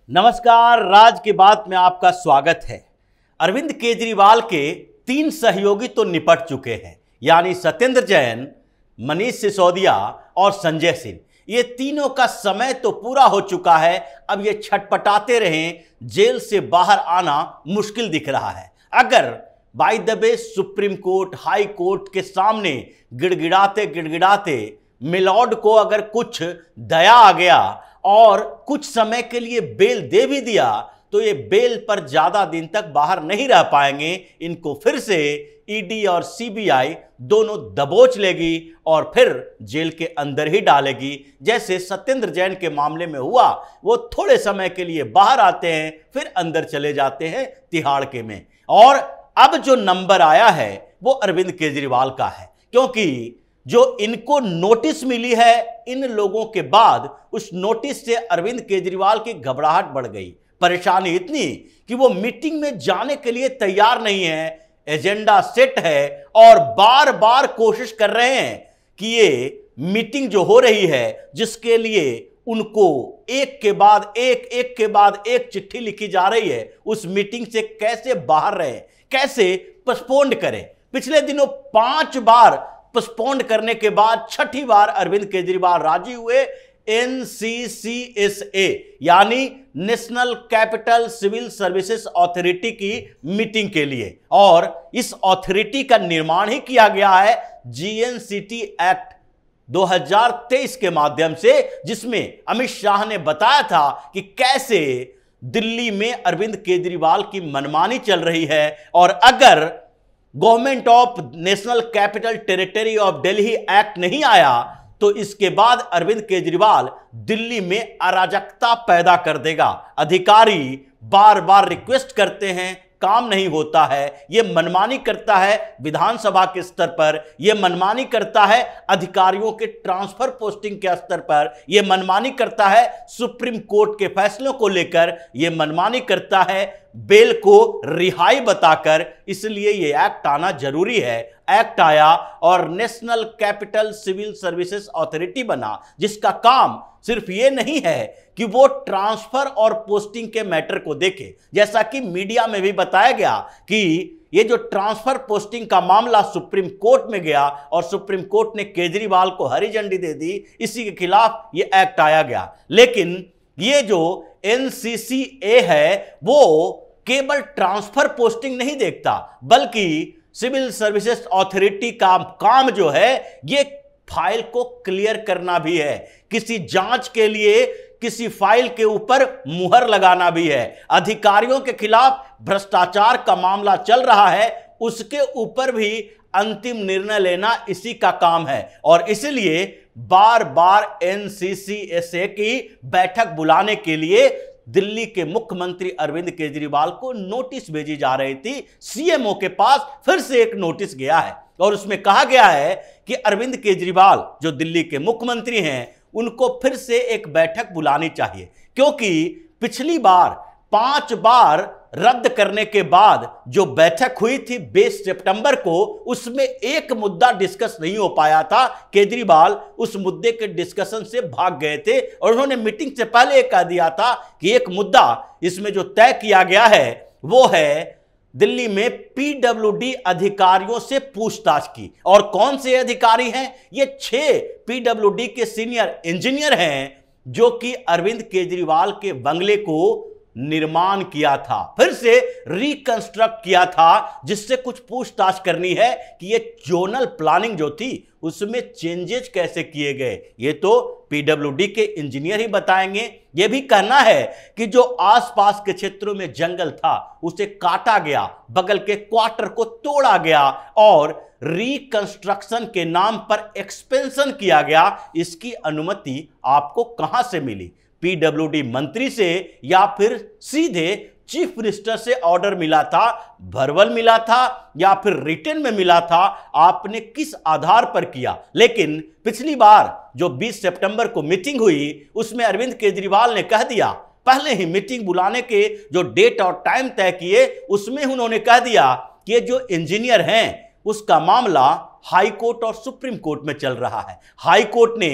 नमस्कार, राज की बात में आपका स्वागत है। अरविंद केजरीवाल के 3 सहयोगी तो निपट चुके हैं, यानी सत्येंद्र जैन, मनीष सिसोदिया और संजय सिंह। ये तीनों का समय तो पूरा हो चुका है। अब ये छटपटाते रहें, जेल से बाहर आना मुश्किल दिख रहा है। अगर by the way supreme court, high court के सामने गिड़गिड़ाते गिड़गिड़ाते मिलॉर्ड को अगर कुछ दया आ गया और कुछ समय के लिए बेल दे भी दिया, तो ये बेल पर ज्यादा दिन तक बाहर नहीं रह पाएंगे। इनको फिर से ईडी और सीबीआई दोनों दबोच लेगी और फिर जेल के अंदर ही डालेगी। जैसे सत्येंद्र जैन के मामले में हुआ, वो थोड़े समय के लिए बाहर आते हैं, फिर अंदर चले जाते हैं तिहाड़ के में। और अब जो नंबर आया है वो अरविंद केजरीवाल का है, क्योंकि जो इनको नोटिस मिली है इन लोगों के बाद, उस नोटिस से अरविंद केजरीवाल की घबराहट बढ़ गई। परेशानी इतनी कि वो मीटिंग में जाने के लिए तैयार नहीं है। एजेंडा सेट है और बार बार कोशिश कर रहे हैं कि ये मीटिंग जो हो रही है, जिसके लिए उनको एक के बाद एक चिट्ठी लिखी जा रही है, उस मीटिंग से कैसे बाहर रहे, कैसे पोस्टपोन करें। पिछले दिनों 5 बार पोस्टपोन करने के बाद छठी बार अरविंद केजरीवाल राजी हुए NCCSA यानी national capital civil services authority की मीटिंग के लिए। और इस अथॉरिटी का निर्माण ही किया गया है GNCT एक्ट 2023 के माध्यम से, जिसमें अमित शाह ने बताया था कि कैसे दिल्ली में अरविंद केजरीवाल की मनमानी चल रही है और अगर government of national capital territory of Delhi act नहीं आया तो इसके बाद अरविंद केजरीवाल दिल्ली में अराजकता पैदा कर देगा। अधिकारी बार बार रिक्वेस्ट करते हैं, काम नहीं होता है। यह मनमानी करता है विधानसभा के स्तर पर, यह मनमानी करता है अधिकारियों के ट्रांसफर पोस्टिंग के स्तर पर, यह मनमानी करता है सुप्रीम कोर्ट के फैसलों को लेकर, यह मनमानी करता है बेल को रिहाई बताकर। इसलिए यह एक्ट आना जरूरी है। एक्ट आया और national capital civil services authority बना, जिसका काम सिर्फ ये नहीं है कि वो ट्रांसफर और पोस्टिंग के मैटर को देखे। जैसा कि मीडिया में भी बताया गया कि ये जो ट्रांसफर पोस्टिंग का मामला सुप्रीम कोर्ट में गया और सुप्रीम कोर्ट ने केजरीवाल को हरी झंडी दे दी, इसी के खिलाफ ये एक्ट आया गया। लेकिन ये जो NCCA है वो केवल ट्रांसफर पोस्टिंग नहीं देखता, बल्कि सिविल सर्विसेज अथॉरिटी का काम जो है ये फाइल को क्लियर करना भी है। किसी जांच के लिए किसी फाइल के ऊपर मुहर लगाना भी है। अधिकारियों के खिलाफ भ्रष्टाचार का मामला चल रहा है, उसके ऊपर भी अंतिम निर्णय लेना इसी का काम है। और इसलिए बार बार NCCSA की बैठक बुलाने के लिए दिल्ली के मुख्यमंत्री अरविंद केजरीवाल को नोटिस भेजी जा रही थी। CMO के पास फिर से एक नोटिस गया है और उसमें कहा गया है कि अरविंद केजरीवाल जो दिल्ली के मुख्यमंत्री हैं, उनको फिर से एक बैठक बुलानी चाहिए, क्योंकि पिछली बार 5 बार रद्द करने के बाद जो बैठक हुई थी 20 सितंबर को, उसमें एक मुद्दा डिस्कस नहीं हो पाया था। केजरीवाल उस मुद्दे के डिस्कशन से भाग गए थे और उन्होंने मीटिंग से पहले कह दिया था कि एक मुद्दा इसमें जो तय किया गया है वो है दिल्ली में PWD अधिकारियों से पूछताछ की। और कौन से अधिकारी हैं? ये 6 PWD के सीनियर इंजीनियर हैं जो कि अरविंद केजरीवाल के बंगले को निर्माण किया था, फिर से रिकंस्ट्रक्ट किया था, जिससे कुछ पूछताछ करनी है कि ये जोनल प्लानिंग जो थी उसमें चेंजेस कैसे किए गए। ये तो PWD के इंजीनियर ही बताएंगे। ये भी कहना है कि जो आसपास के क्षेत्रों में जंगल था उसे काटा गया, बगल के क्वार्टर को तोड़ा गया और रिकंस्ट्रक्शन के नाम पर एक्सपेंशन किया गया। इसकी अनुमति आपको कहां से मिली? PWD मंत्री से या फिर सीधे चीफ मिनिस्टर से ऑर्डर मिला था, वर्बल मिला था या फिर रिटन में मिला था? आपने किस आधार पर किया? लेकिन पिछली बार जो 20 सितंबर को मीटिंग हुई, उसमें अरविंद केजरीवाल ने कह दिया, पहले ही मीटिंग बुलाने के जो डेट और टाइम तय किए उसमें उन्होंने कह दिया कि ये जो इंजीनियर हैं उसका मामला हाई कोर्ट और सुप्रीम कोर्ट में चल रहा है। हाई कोर्ट ने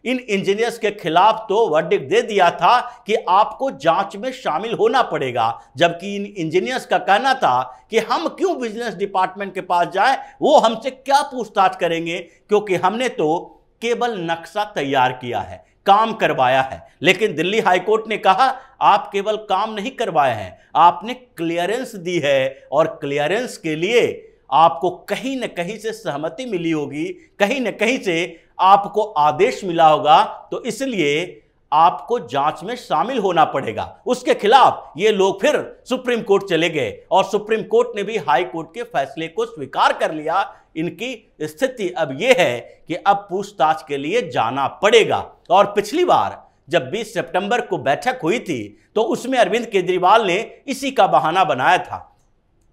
इन इंजीनियर्स के खिलाफ तो वर्डिक्ट दे दिया था कि आपको जांच में शामिल होना पड़ेगा, जबकि इन इंजीनियर्स का कहना था कि हम क्यों विजिलेंस डिपार्टमेंट के पास जाएं, वो हमसे क्या पूछताछ करेंगे, क्योंकि हमने तो केवल नक्शा तैयार किया है, काम करवाया है। लेकिन दिल्ली हाईकोर्ट ने कहा आप केवल काम नहीं करवाए हैं, आपने क्लियरेंस दी है, और क्लियरेंस के लिए आपको कहीं न कहीं से सहमति मिली होगी, कहीं न कहीं से आपको आदेश मिला होगा, तो इसलिए आपको जांच में शामिल होना पड़ेगा। उसके खिलाफ ये लोग फिर सुप्रीम कोर्ट चले गए और सुप्रीम कोर्ट ने भी हाई कोर्ट के फैसले को स्वीकार कर लिया। इनकी स्थिति अब यह है कि अब पूछताछ के लिए जाना पड़ेगा। और पिछली बार जब 20 सितंबर को बैठक हुई थी तो उसमें अरविंद केजरीवाल ने इसी का बहाना बनाया था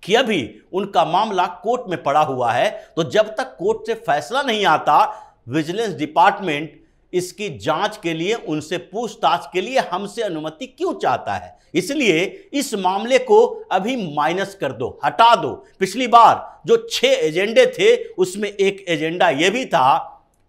कि अभी उनका मामला कोर्ट में पड़ा हुआ है, तो जब तक कोर्ट से फैसला नहीं आता विजिलेंस डिपार्टमेंट इसकी जांच के लिए, उनसे पूछताछ के लिए हमसे अनुमति क्यों चाहता है। इसलिए इस मामले को अभी माइनस कर दो, हटा दो। पिछली बार जो 6 एजेंडे थे उसमें एक एजेंडा यह भी था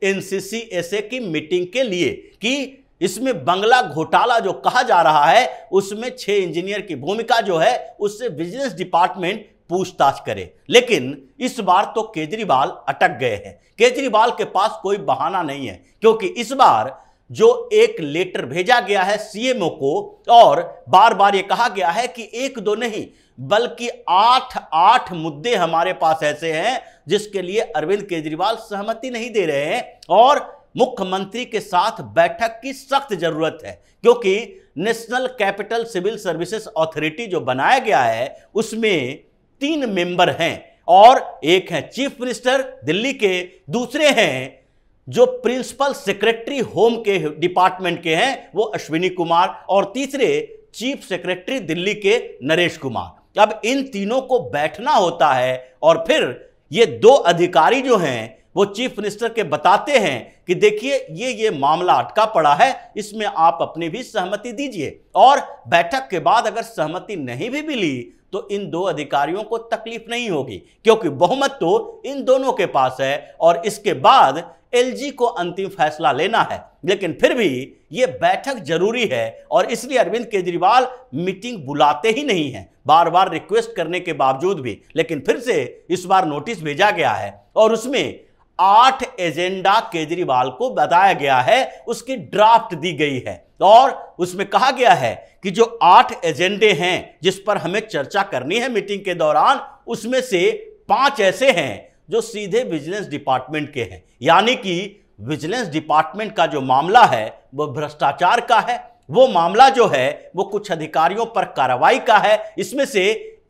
NCCSA की मीटिंग के लिए कि इसमें बंगला घोटाला जो कहा जा रहा है उसमें 6 इंजीनियर की भूमिका जो है उससे विजिलेंस डिपार्टमेंट पूछताछ करे। लेकिन इस बार तो केजरीवाल अटक गए हैं। केजरीवाल के पास कोई बहाना नहीं है, क्योंकि इस बार जो एक लेटर भेजा गया है CMO को, और बार बार ये कहा गया है कि 1-2 नहीं बल्कि 8 मुद्दे हमारे पास ऐसे हैं जिसके लिए अरविंद केजरीवाल सहमति नहीं दे रहे हैं, और मुख्यमंत्री के साथ बैठक की सख्त जरूरत है, क्योंकि national capital civil services authority जो बनाया गया है उसमें 3 मेंबर हैं, और एक है चीफ मिनिस्टर दिल्ली के, दूसरे हैं जो प्रिंसिपल सेक्रेटरी होम के डिपार्टमेंट के हैं वो अश्विनी कुमार, और तीसरे चीफ सेक्रेटरी दिल्ली के नरेश कुमार। अब इन तीनों को बैठना होता है और फिर ये 2 अधिकारी जो हैं वो चीफ मिनिस्टर के बताते हैं कि देखिए ये मामला अटका पड़ा है, इसमें आप अपनी भी सहमति दीजिए। और बैठक के बाद अगर सहमति नहीं भी मिली तो इन 2 अधिकारियों को तकलीफ नहीं होगी, क्योंकि बहुमत तो इन दोनों के पास है, और इसके बाद LG को अंतिम फैसला लेना है। लेकिन फिर भी यह बैठक जरूरी है, और इसलिए अरविंद केजरीवाल मीटिंग बुलाते ही नहीं है, बार बार रिक्वेस्ट करने के बावजूद भी। लेकिन फिर से इस बार नोटिस भेजा गया है और उसमें 8 एजेंडा केजरीवाल को बताया गया है, उसकी ड्राफ्ट दी गई है, और उसमें कहा गया है कि जो 8 एजेंडे हैं जिस पर हमें चर्चा करनी है मीटिंग के दौरान, उसमें से 5 ऐसे हैं जो सीधे विजिलेंस डिपार्टमेंट के हैं। यानी कि विजिलेंस डिपार्टमेंट का जो मामला है वो भ्रष्टाचार का है, वो मामला जो है वो कुछ अधिकारियों पर कार्रवाई का है। इसमें से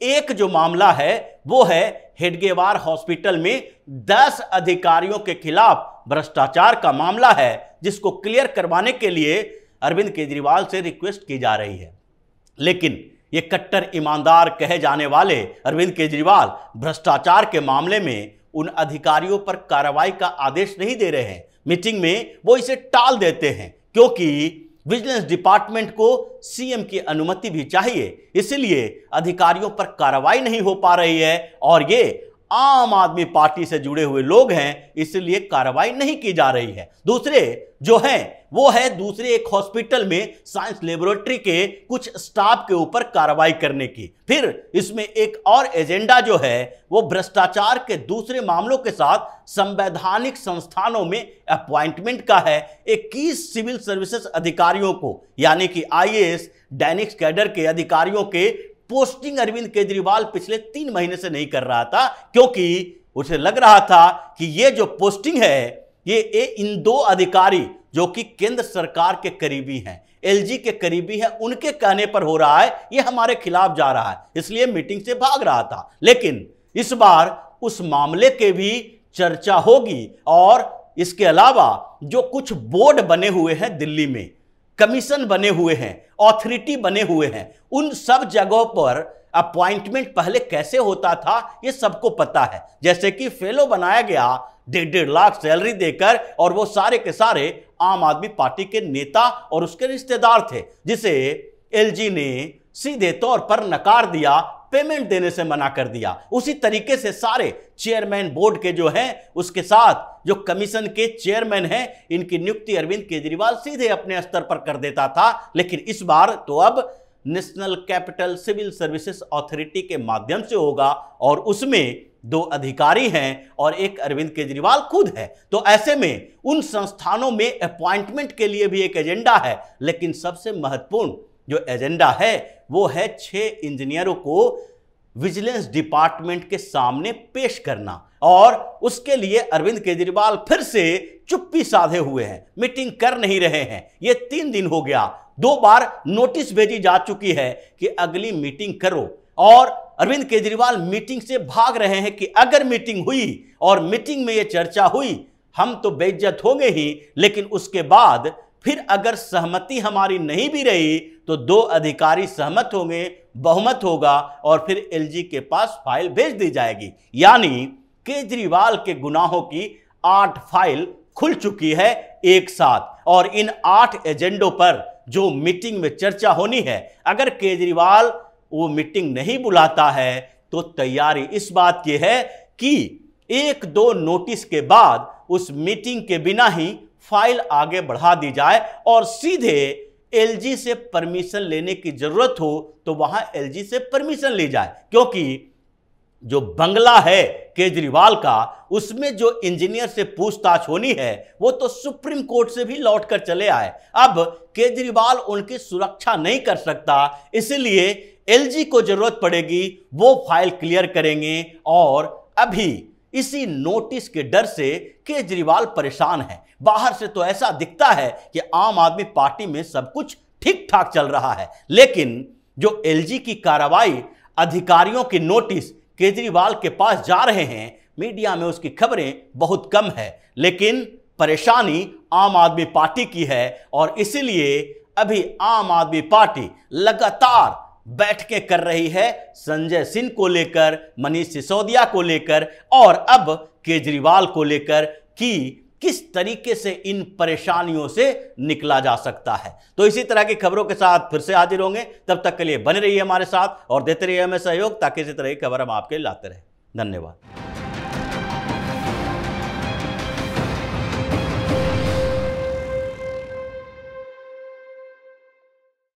एक जो मामला है वो है हेडगेवार हॉस्पिटल में 10 अधिकारियों के खिलाफ भ्रष्टाचार का मामला है, जिसको क्लियर करवाने के लिए अरविंद केजरीवाल से रिक्वेस्ट की जा रही है। लेकिन ये कट्टर ईमानदार कहे जाने वाले अरविंद केजरीवाल भ्रष्टाचार के मामले में उन अधिकारियों पर कार्रवाई का आदेश नहीं दे रहे हैं। मीटिंग में वो इसे टाल देते हैं, क्योंकि विजिलेंस डिपार्टमेंट को CM की अनुमति भी चाहिए, इसलिए अधिकारियों पर कार्रवाई नहीं हो पा रही है, और ये आम आदमी पार्टी से जुड़े हुए लोग हैं, इसलिए कार्रवाई नहीं की जा रही है। दूसरे जो हैं वो है दूसरे एक हॉस्पिटल में साइंस लेबोरेटरी के कुछ स्टाफ के ऊपर कार्रवाई करने की। फिर इसमें एक और एजेंडा जो है वो भ्रष्टाचार के दूसरे मामलों के साथ संवैधानिक संस्थानों में अपॉइंटमेंट का है। 21 सिविल सर्विसेज अधिकारियों को, यानी कि IAS दैनिक कैडर के अधिकारियों के पोस्टिंग अरविंद केजरीवाल पिछले 3 महीने से नहीं कर रहा था, क्योंकि उसे लग रहा था कि ये जो पोस्टिंग है ये इन 2 अधिकारी जो कि केंद्र सरकार के करीबी हैं, LG के करीबी हैं, उनके कहने पर हो रहा है, ये हमारे खिलाफ जा रहा है, इसलिए मीटिंग से भाग रहा था। लेकिन इस बार उस मामले के भी चर्चा होगी, और इसके अलावा जो कुछ बोर्ड बने हुए हैं दिल्ली में, कमीशन बने हुए हैं, अथॉरिटी बने हुए हैं, उन सब जगहों पर अपॉइंटमेंट पहले कैसे होता था ये सबको पता है। जैसे कि फेलो बनाया गया 1.5 लाख सैलरी देकर, और वो सारे के सारे आम आदमी पार्टी के नेता और उसके रिश्तेदार थे, जिसे LG ने सीधे तौर पर नकार दिया पेमेंट देने से मना कर दिया। उसी तरीके से सारे चेयरमैन बोर्ड के जो हैं, उसके साथ जो कमीशन के चेयरमैन हैं, इनकी नियुक्ति अरविंद केजरीवाल सीधे अपने स्तर पर कर देता था। लेकिन इस बार तो अब national capital civil services authority के माध्यम से होगा और उसमें 2 अधिकारी हैं और एक अरविंद केजरीवाल खुद है। तो ऐसे में उन संस्थानों में अपॉइंटमेंट के लिए भी एक एजेंडा है, लेकिन सबसे महत्वपूर्ण जो एजेंडा है वो है 6 इंजीनियरों को विजिलेंस डिपार्टमेंट के सामने पेश करना। और उसके लिए अरविंद केजरीवाल फिर से चुप्पी साधे हुए हैं, मीटिंग कर नहीं रहे हैं। ये 3 दिन हो गया, 2 बार नोटिस भेजी जा चुकी है कि अगली मीटिंग करो, और अरविंद केजरीवाल मीटिंग से भाग रहे हैं कि अगर मीटिंग हुई और मीटिंग में यह चर्चा हुई, हम तो बेइज्जत होंगे ही, लेकिन उसके बाद फिर अगर सहमति हमारी नहीं भी रही तो 2 अधिकारी सहमत होंगे, बहुमत होगा और फिर एलजी के पास फाइल भेज दी जाएगी। यानी केजरीवाल के गुनाहों की 8 फाइल खुल चुकी है एक साथ, और इन 8 एजेंडों पर जो मीटिंग में चर्चा होनी है, अगर केजरीवाल वो मीटिंग नहीं बुलाता है तो तैयारी इस बात की है कि 1-2 नोटिस के बाद उस मीटिंग के बिना ही फाइल आगे बढ़ा दी जाए और सीधे एलजी से परमिशन लेने की जरूरत हो तो वहां एलजी से परमिशन ली जाए। क्योंकि जो बंगला है केजरीवाल का, उसमें जो इंजीनियर से पूछताछ होनी है वो तो सुप्रीम कोर्ट से भी लौट कर चले आए। अब केजरीवाल उनकी सुरक्षा नहीं कर सकता, इसलिए एलजी को जरूरत पड़ेगी, वो फाइल क्लियर करेंगे। और अभी इसी नोटिस के डर से केजरीवाल परेशान है। बाहर से तो ऐसा दिखता है कि आम आदमी पार्टी में सब कुछ ठीक ठाक चल रहा है, लेकिन जो एलजी की कार्रवाई, अधिकारियों की नोटिस केजरीवाल के पास जा रहे हैं, मीडिया में उसकी खबरें बहुत कम है। लेकिन परेशानी आम आदमी पार्टी की है और इसीलिए अभी आम आदमी पार्टी लगातार बैठकें कर रही है संजय सिंह को लेकर, मनीष सिसोदिया को लेकर और अब केजरीवाल को लेकर कि किस तरीके से इन परेशानियों से निकला जा सकता है। तो इसी तरह की खबरों के साथ फिर से हाजिर होंगे, तब तक के लिए बने रहिए हमारे साथ और देते रहिए हमें सहयोग, ताकि इसी तरह की खबर हम आपके लाते रहें। धन्यवाद।